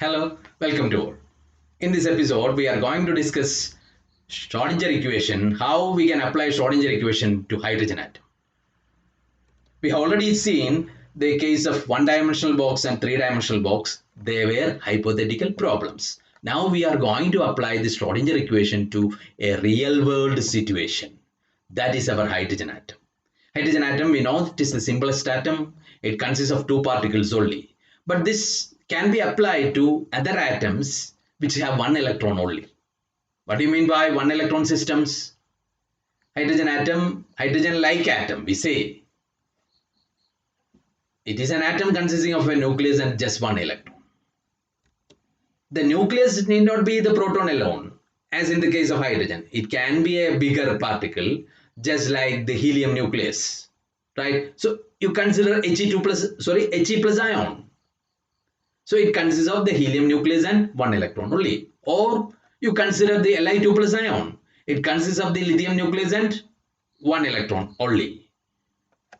Hello, welcome to all. In this episode, we are going to discuss Schrodinger equation, how we can apply Schrodinger equation to hydrogen atom. We have already seen the case of one-dimensional box and three-dimensional box. They were hypothetical problems. Now we are going to apply the Schrodinger equation to a real-world situation. That is our hydrogen atom. Hydrogen atom, we know it is the simplest atom. It consists of two particles only. But this can be applied to other atoms which have one electron only. What do you mean by one electron systems? Hydrogen atom, hydrogen-like atom, we say. It is an atom consisting of a nucleus and just one electron. The nucleus need not be the proton alone, as in the case of hydrogen. It can be a bigger particle, just like the helium nucleus, right? So you consider He plus ion. So it consists of the helium nucleus and one electron only. Or you consider the Li2 plus ion. It consists of the lithium nucleus and one electron only.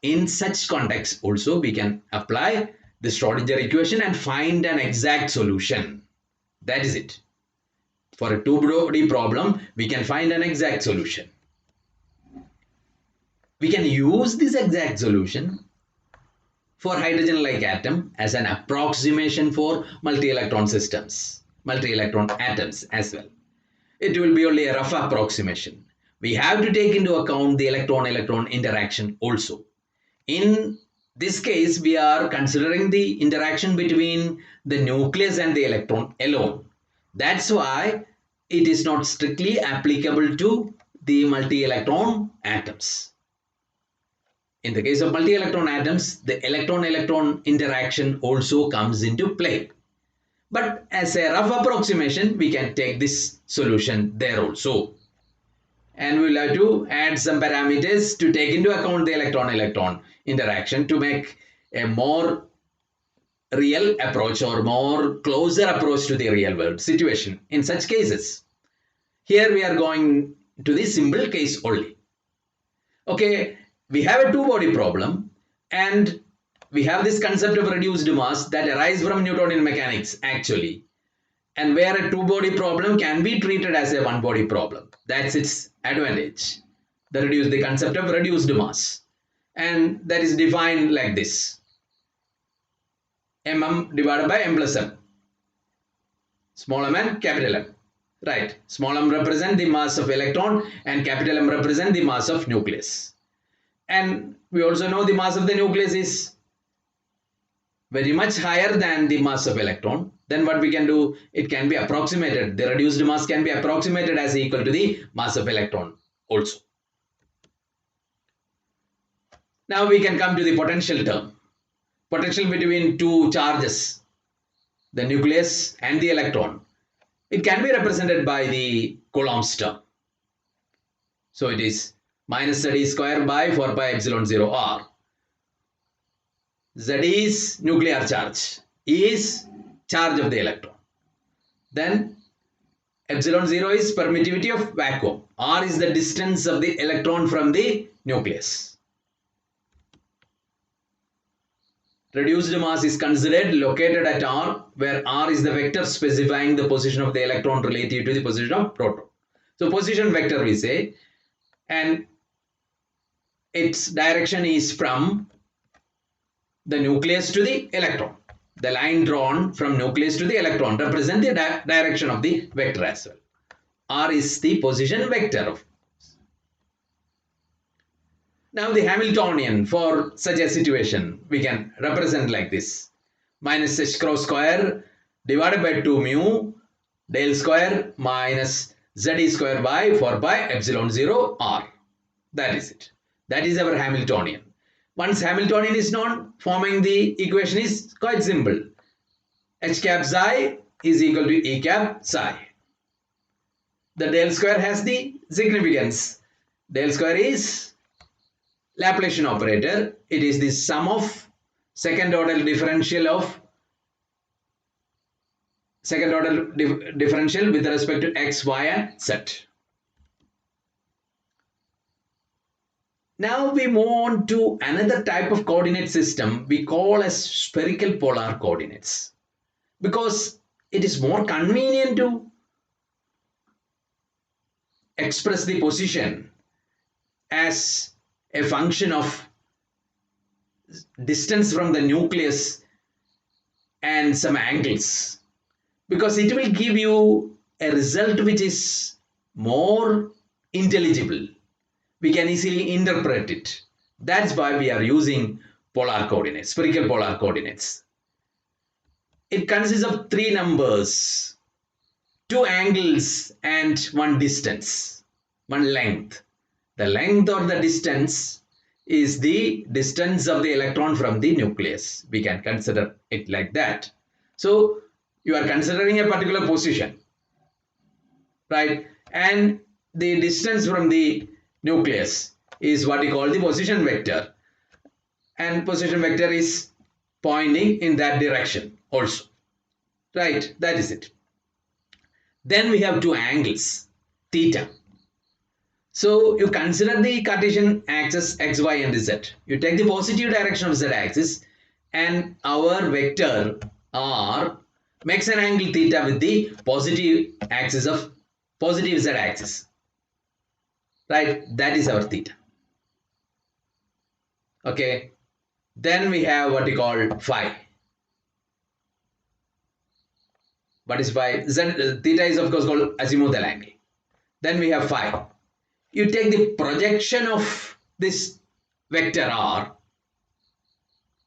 In such context also we can apply the Schrodinger equation and find an exact solution. That is it. For a two-body problem, we can find an exact solution. We can use this exact solution for hydrogen-like atom as an approximation for multi-electron systems, multi-electron atoms as well. It will be only a rough approximation. We have to take into account the electron-electron interaction also. In this case, we are considering the interaction between the nucleus and the electron alone. That's why it is not strictly applicable to the multi-electron atoms. In the case of multi-electron atoms, the electron-electron interaction also comes into play. But as a rough approximation, we can take this solution there also. And we'll have to add some parameters to take into account the electron-electron interaction to make a more real approach or more closer approach to the real world situation in such cases. Here we are going to the simple case only. Okay, we have a two-body problem and we have this concept of reduced mass that arises from Newtonian mechanics actually, and where a two-body problem can be treated as a one-body problem. That's its advantage. The concept of reduced mass, and that is defined like this: mm divided by m plus m, small m and capital M. Right, small m represent the mass of electron and capital M represent the mass of nucleus. And we also know the mass of the nucleus is very much higher than the mass of electron. Then what we can do, it can be approximated. The reduced mass can be approximated as equal to the mass of electron also. Now we can come to the potential term. Potential between two charges, the nucleus and the electron. It can be represented by the Coulomb's term. So it is minus Z square by 4 pi epsilon 0 r. Z is nuclear charge, E is charge of the electron. Then epsilon 0 is permittivity of vacuum, r is the distance of the electron from the nucleus. Reduced mass is considered located at r, where r is the vector specifying the position of the electron relative to the position of proton. So position vector we say, and its direction is from the nucleus to the electron. The line drawn from nucleus to the electron represents the direction of the vector as well. R is the position vector. Now the Hamiltonian for such a situation we can represent like this: minus h cross square divided by 2 mu del square minus z square by 4 pi epsilon 0 r. That is it. That is our Hamiltonian. Once Hamiltonian is known, forming the equation is quite simple. H cap psi is equal to E cap psi. The del square has the significance. Del square is Laplacian operator. It is the sum of second order differential with respect to x, y and z. Now we move on to another type of coordinate system we call as spherical polar coordinates. Because it is more convenient to express the position as a function of distance from the nucleus and some angles, because it will give you a result which is more intelligible. We can easily interpret it. That's why we are using polar coordinates, spherical polar coordinates. It consists of three numbers, two angles and one distance, one length. The length or the distance is the distance of the electron from the nucleus. We can consider it like that. So you are considering a particular position, right? And the distance from the nucleus is what we call the position vector. And position vector is pointing in that direction also, right? That is it. Then we have two angles, theta. So you consider the Cartesian axis x, y and z. You take the positive direction of z axis and our vector r makes an angle theta with the positive axis of positive z axis. Right? That is our theta. Okay. Then we have what we call phi. What is phi? Theta is of course called azimuthal angle. Then we have phi. You take the projection of this vector r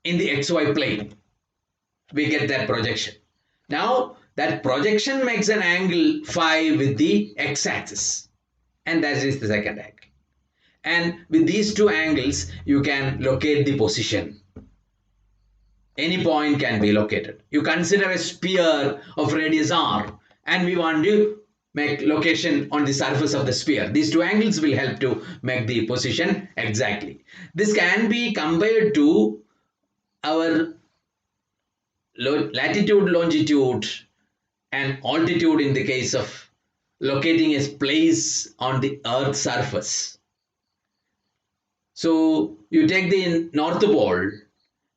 in the xy plane. We get that projection. Now that projection makes an angle phi with the x-axis, and that is the second angle. And with these two angles you can locate the position. Any point can be located. You consider a sphere of radius r and we want to make location on the surface of the sphere. These two angles will help to make the position exactly. This can be compared to our latitude, longitude and altitude in the case of locating a place on the Earth's surface. So you take the North Pole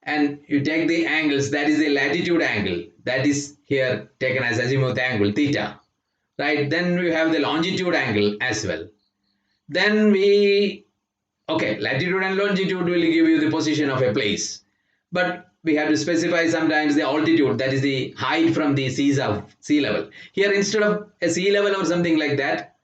and you take the angles, that is the latitude angle, that is here taken as azimuth angle theta. Right, then we have the longitude angle as well. Then latitude and longitude will give you the position of a place. But we have to specify sometimes the altitude, that is the height from the sea level. Here instead of a sea level or something like that,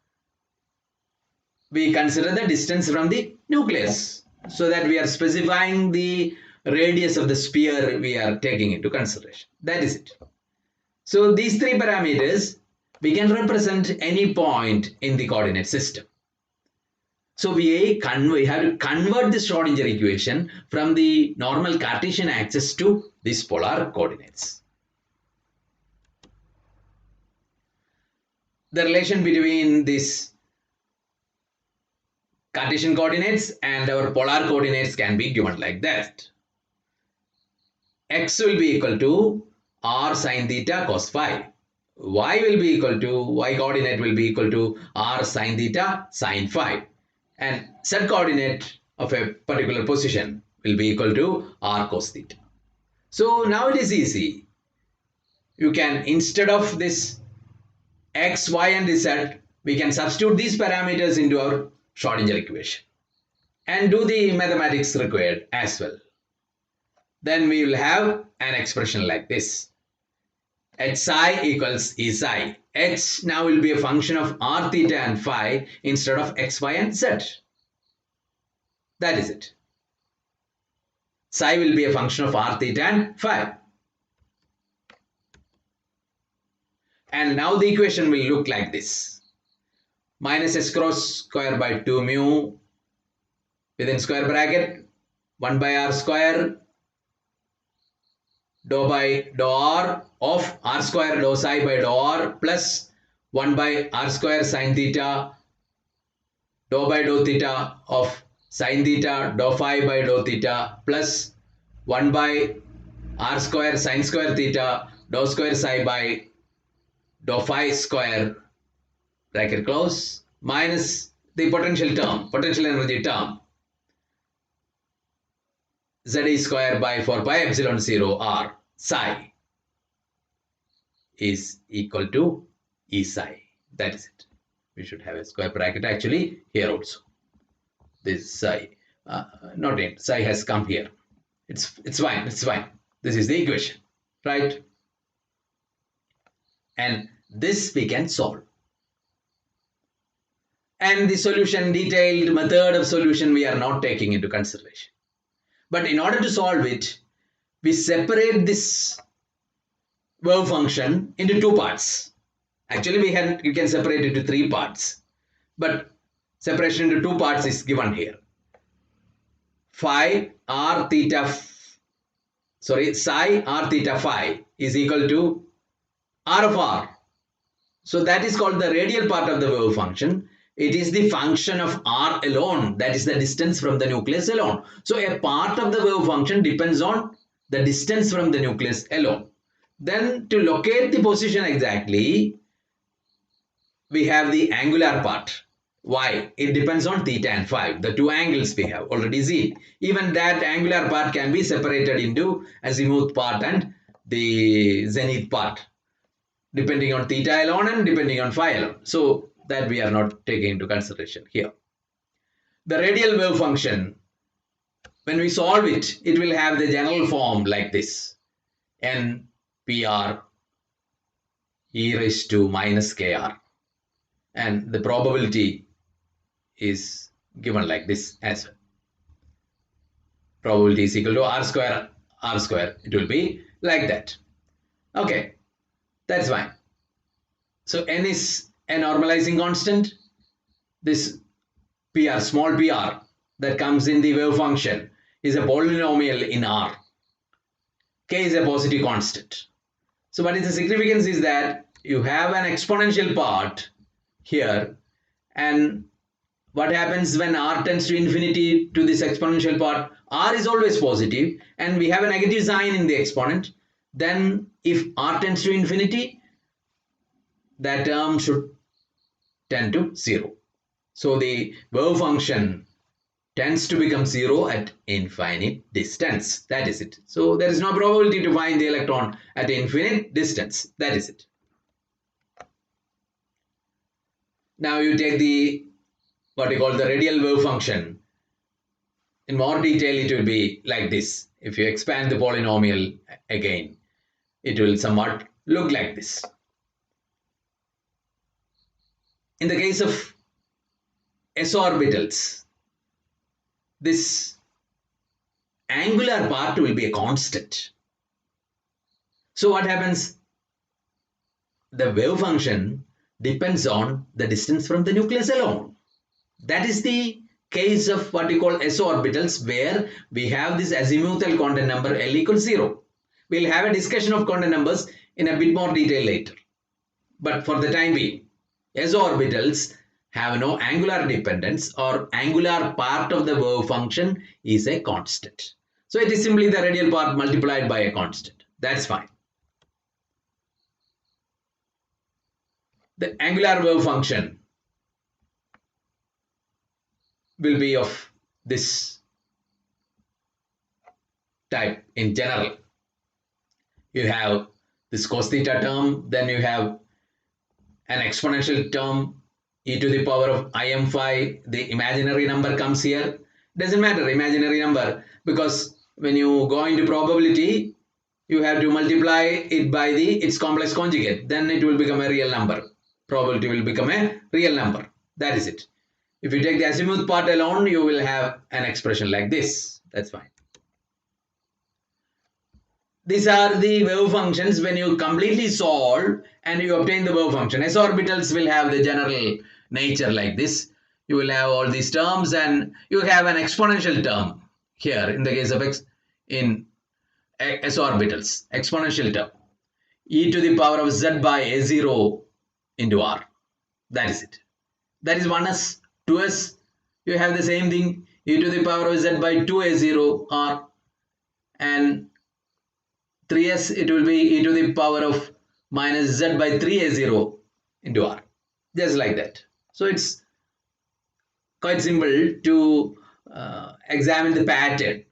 we consider the distance from the nucleus, so that we are specifying the radius of the sphere we are taking into consideration. That is it. So these three parameters we can represent any point in the coordinate system. So we have to convert this Schrodinger equation from the normal Cartesian axis to these polar coordinates. The relation between these Cartesian coordinates and our polar coordinates can be given like that. X will be equal to r sine theta cos phi. Y will be equal to, y coordinate will be equal to r sine theta sine phi, and z coordinate of a particular position will be equal to r cos theta. So now it is easy. You can, instead of this x, y and z, we can substitute these parameters into our Schrodinger equation and do the mathematics required as well. Then we will have an expression like this. H psi equals E psi. H now will be a function of r theta and phi instead of x, y and z. That is it. Psi will be a function of r theta and phi. And now the equation will look like this. Minus s cross square by 2 mu within square bracket 1 by r square dou by dou r of r square dou psi by dou r plus 1 by r square sine theta dou by dou theta of sine theta dou phi by dou theta plus 1 by r square sine square theta dou square psi by dou phi square bracket close minus the potential energy term Z square by 4 pi epsilon 0 r psi is equal to E psi. That is it. We should have a square bracket actually here also. This psi, not in, psi has come here. It's fine, it's fine. This is the equation, right? And this we can solve. And the solution, detailed method of solution, we are not taking into consideration. But in order to solve it, we separate this wave function into two parts. Actually, you can separate it into three parts. But separation into two parts is given here. Psi r theta phi is equal to r of r. So that is called the radial part of the wave function. It is the function of r alone, that is the distance from the nucleus alone. So a part of the wave function depends on the distance from the nucleus alone. Then to locate the position exactly, we have the angular part. Why? It depends on theta and phi, the two angles we have already seen. Even that angular part can be separated into azimuth part and the zenith part, depending on theta alone and depending on phi alone. So that we are not taking into consideration here. The radial wave function, when we solve it, it will have the general form like this. N PR e raised to minus kr. And the probability is given like this as well. Probability is equal to r square. It will be like that. Okay, that's fine. So n is a normalizing constant. This PR, small PR that comes in the wave function is a polynomial in R. K is a positive constant. So what is the significance is that you have an exponential part here, and what happens when R tends to infinity to this exponential part? R is always positive and we have a negative sign in the exponent. Then if R tends to infinity, that term should tend to 0. So the wave function tends to become 0 at infinite distance. That is it. So there is no probability to find the electron at infinite distance. That is it. Now you take the what we call the radial wave function. In more detail, it will be like this. If you expand the polynomial again, it will somewhat look like this. In the case of s orbitals, this angular part will be a constant. So what happens? The wave function depends on the distance from the nucleus alone. That is the case of what we call s orbitals, where we have this azimuthal quantum number L equals 0. We'll have a discussion of quantum numbers in a bit more detail later. But for the time being, s orbitals have no angular dependence, or angular part of the wave function is a constant. So it is simply the radial part multiplied by a constant. That's fine. The angular wave function will be of this type in general. You have this cos theta term, then you have an exponential term e to the power of im phi. The imaginary number comes here. Doesn't matter, imaginary number, because when you go into probability, you have to multiply it by its complex conjugate. Then it will become a real number. Probability will become a real number. That is it. If you take the azimuth part alone, you will have an expression like this. That's fine. These are the wave functions when you completely solve and you obtain the wave function. S orbitals will have the general nature like this. You will have all these terms and you have an exponential term here in the case of s orbitals. Exponential term. E to the power of z by a0 into r. That is it. That is 1s. 2s, you have the same thing, e to the power of z by 2a0 r, and 3s, it will be e to the power of minus z by 3a0 into r, just like that. So it's quite simple to examine the pattern.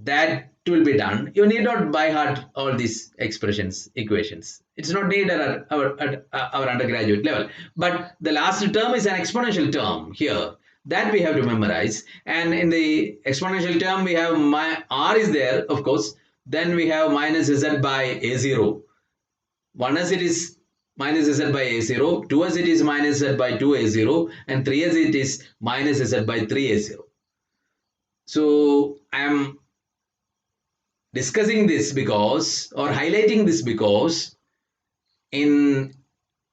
That will be done. You need not by heart all these expressions, equations. It's not needed at our undergraduate level. But the last term is an exponential term here. That we have to memorize. And in the exponential term, we have r is there, of course. Then we have minus z by a0. One as it is minus z by a0, 2 as it is minus z by 2a0, and 3 as it is minus z by 3a0. So I am discussing this because, or highlighting this because, in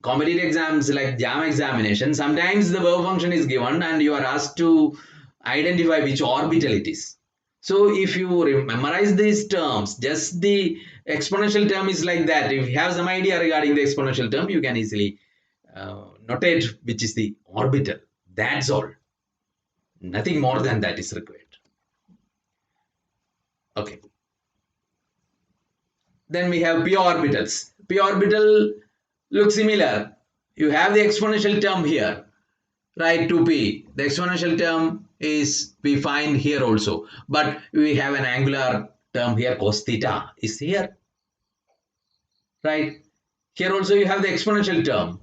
competitive exams like JAM examination, sometimes the wave function is given and you are asked to identify which orbital it is. So if you memorize these terms, just the exponential term is like that. If you have some idea regarding the exponential term, you can easily notate which is the orbital. That's all. Nothing more than that is required. Okay. Then we have p orbitals. P orbital looks similar. You have the exponential term here, right? 2p. The exponential term is we find here also, but we have an angular term here, cos theta is here, right? Here also you have the exponential term.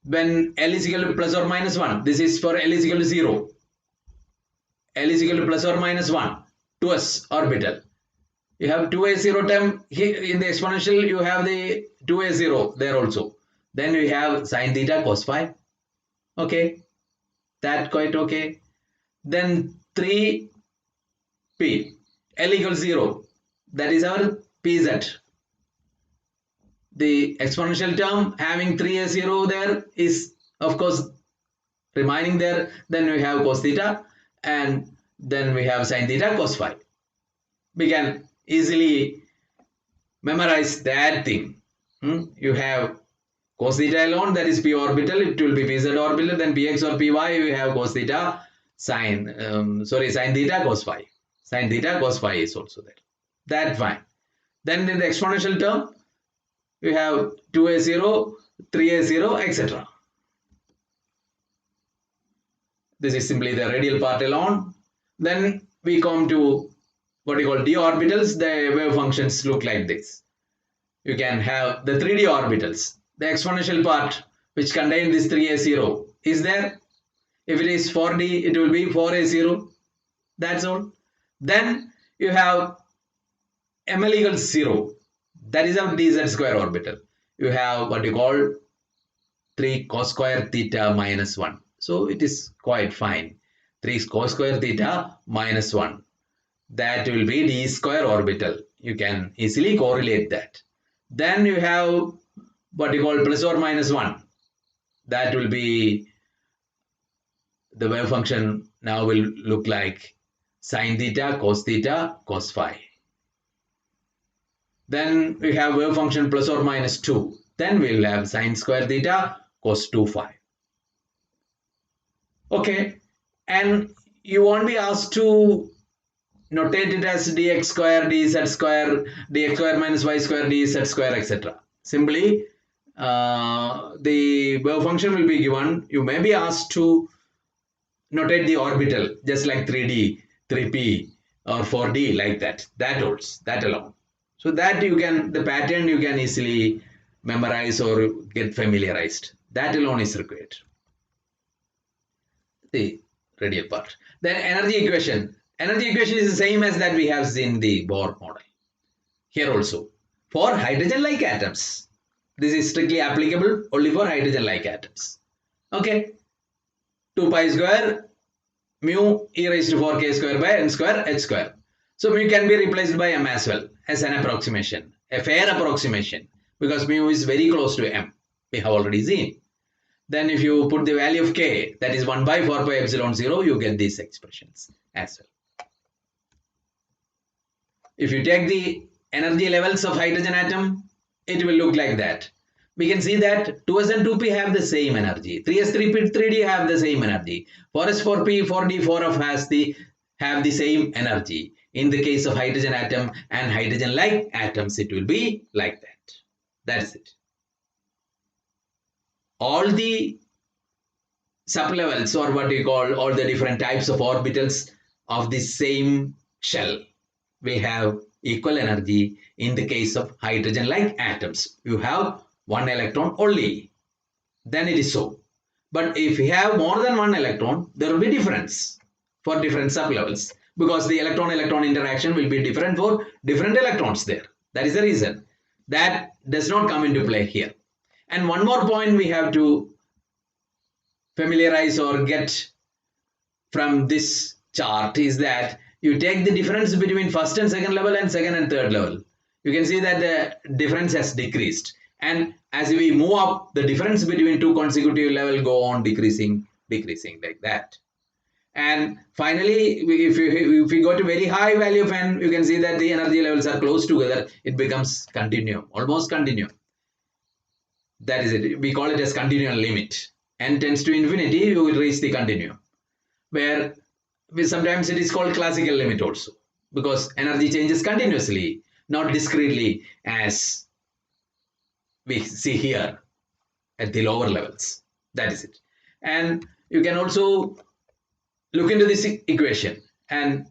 When L is equal to plus or minus 1, this is for L is equal to 0. L is equal to plus or minus 1, 2s orbital. You have 2a0 term here in the exponential, you have the 2a0 there also. Then we have sine theta cos phi. Okay, that quite okay. Then 3p, L equals 0. That is our pz. The exponential term having 3a0 there is of course remaining there. Then we have cos theta and then we have sine theta cos phi. We can easily memorize that thing. You have cos theta alone, that is p orbital, it will be pz orbital, then px or py, we have cos theta, sine theta cos phi. Sine theta cos phi is also there. That fine. Then in the exponential term, you have 2a0, 3a0, etc. This is simply the radial part alone. Then we come to what you call d orbitals. The wave functions look like this. You can have the 3D orbitals. The exponential part which contain this 3a0 is there. If it is 4D, it will be 4a0. That's all. Then you have ml equals 0. That is our dz square orbital. You have what you call 3 cos square theta minus 1. So it is quite fine. 3 cos square theta minus 1. That will be d square orbital. You can easily correlate that. Then you have what you call plus or minus 1. That will be the wave function now will look like sine theta, cos phi. Then we have wave function plus or minus 2. Then we will have sine square theta, cos 2 phi. Okay, and you won't be asked to notate it as dx square, dz square, dx square minus y square, dz square, etc. Simply, the wave function will be given. You may be asked to notate the orbital, just like 3D, 3p, or 4D, like that. That holds, that alone. So that you can, the pattern you can easily memorize or get familiarized. That alone is required. The radial part. Then energy equation. Energy equation is the same as that we have seen the Bohr model. Here also. For hydrogen-like atoms. This is strictly applicable only for hydrogen-like atoms. Okay. 2 pi square mu e raised to 4k square by n square h square. So mu can be replaced by m as well as an approximation. A fair approximation. Because mu is very close to m. We have already seen. Then if you put the value of k, that is 1 by 4 pi epsilon 0, you get these expressions as well. If you take the energy levels of hydrogen atom, it will look like that. We can see that 2s and 2p have the same energy. 3s, 3p, 3d have the same energy. 4s, 4p, 4d, 4f have the same energy. In the case of hydrogen atom and hydrogen-like atoms, it will be like that. That's it. All the sublevels, or what we call all the different types of orbitals of the same shell, we have equal energy in the case of hydrogen-like atoms. You have one electron only, then it is so. But if we have more than one electron, there will be difference for different sublevels, because the electron-electron interaction will be different for different electrons there. That is the reason. That does not come into play here. And one more point we have to familiarize or get from this chart is that you take the difference between first and second level and second and third level. You can see that the difference has decreased. And as we move up, the difference between two consecutive levels go on decreasing like that. And finally, if we go to very high value of n, you can see that the energy levels are close together. It becomes continuum, almost continuum. That is it. We call it as continuum limit. N tends to infinity, you will reach the continuum. Where sometimes it is called classical limit also, because energy changes continuously, not discretely as we see here at the lower levels. That is it. And you can also look into this equation. And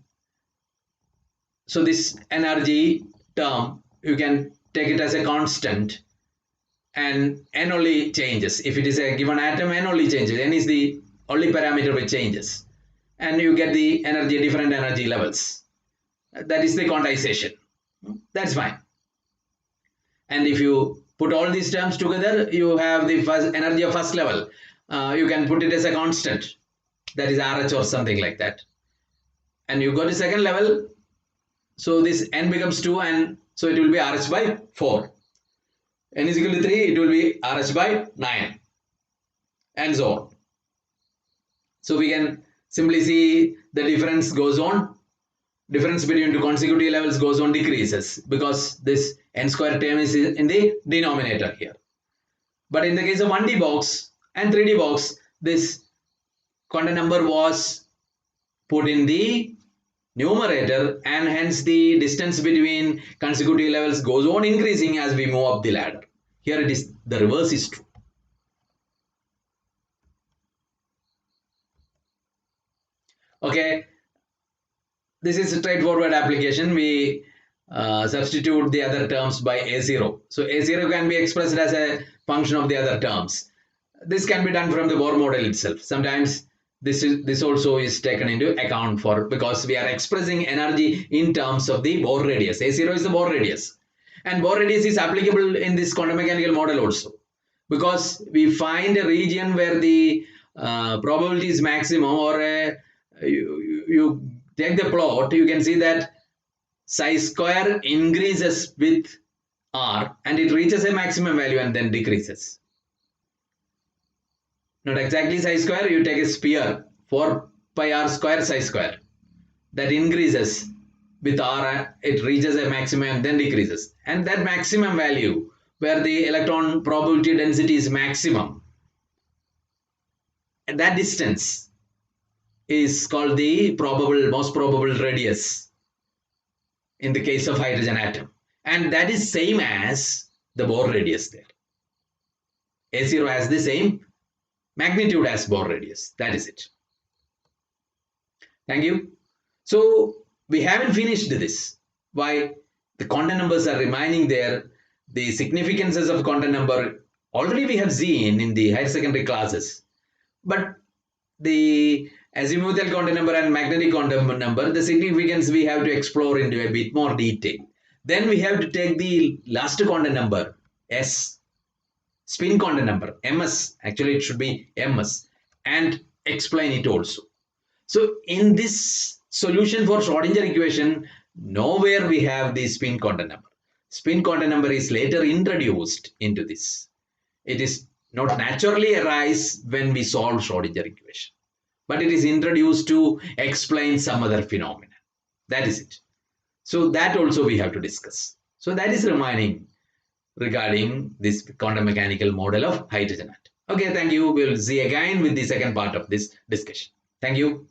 so this energy term, you can take it as a constant, and n only changes. If it is a given atom, n only changes. N is the only parameter which changes. And you get the energy, different energy levels. That is the quantization. That's fine. And if you put all these terms together, you have the first energy of first level. You can put it as a constant. That is RH or something like that. And you go to second level. So this n becomes 2, and so it will be RH by 4. N is equal to 3, it will be RH by 9. And so on. So we can simply see the difference goes on. Difference between two consecutive levels goes on, decreases, because this n square term is in the denominator here. But in the case of 1D box and 3D box, this quantum number was put in the numerator, and hence the distance between consecutive levels goes on increasing as we move up the ladder. Here it is, the reverse is true. Okay, this is a straightforward application. We substitute the other terms by A0. So A0 can be expressed as a function of the other terms. This can be done from the Bohr model itself. Sometimes this also is taken into account for, because we are expressing energy in terms of the Bohr radius. A0 is the Bohr radius. And Bohr radius is applicable in this quantum mechanical model also, because we find a region where the probability is maximum, or you take the plot, you can see that psi square increases with r, and it reaches a maximum value and then decreases. Not exactly psi square, you take a sphere, 4 pi r square psi square, that increases with r, it reaches a maximum and then decreases. And that maximum value, where the electron probability density is maximum, and that distance is called the most probable radius in the case of hydrogen atom. And that is same as the Bohr radius there. A0 has the same magnitude as Bohr radius. That is it. Thank you. So we haven't finished this. Why? The quantum numbers are remaining there. The significances of quantum number already we have seen in the higher secondary classes. But the azimuthal quantum number and magnetic quantum number, the significance we have to explore into a bit more detail. Then we have to take the last quantum number, S, spin quantum number, MS, actually it should be MS, and explain it also. So in this solution for Schrodinger equation, nowhere we have the spin quantum number. Spin quantum number is later introduced into this. It is not naturally arise when we solve Schrodinger equation, but it is introduced to explain some other phenomena. That is it. So that also we have to discuss. So that is remaining regarding this quantum mechanical model of hydrogen atom. Okay, thank you. We'll see again with the second part of this discussion. Thank you.